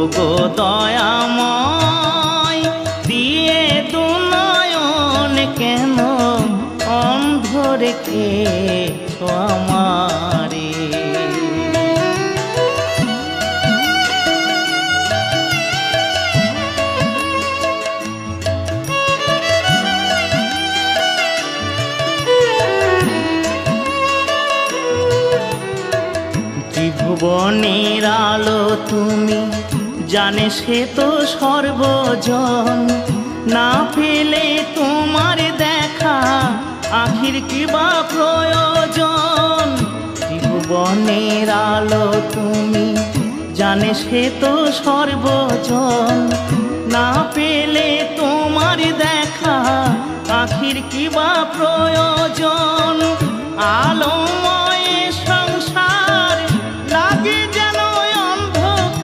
ওগো দয়াময় দিয়ে দুনয়ন কেন অন্ধ রেখেছো আমারে। ত্রিভুবনের আলো তুমি, জানে সে তো সর্বজন, না পেলে তোমার দেখা আখির কি বা প্রয়োজন। ত্রিভুবনের আলো তুমি, জানে সে তো সর্বজন, না পেলে তোমার দেখা আখির কি বা প্রয়োজন। আলোময় সংসার লাগে যেন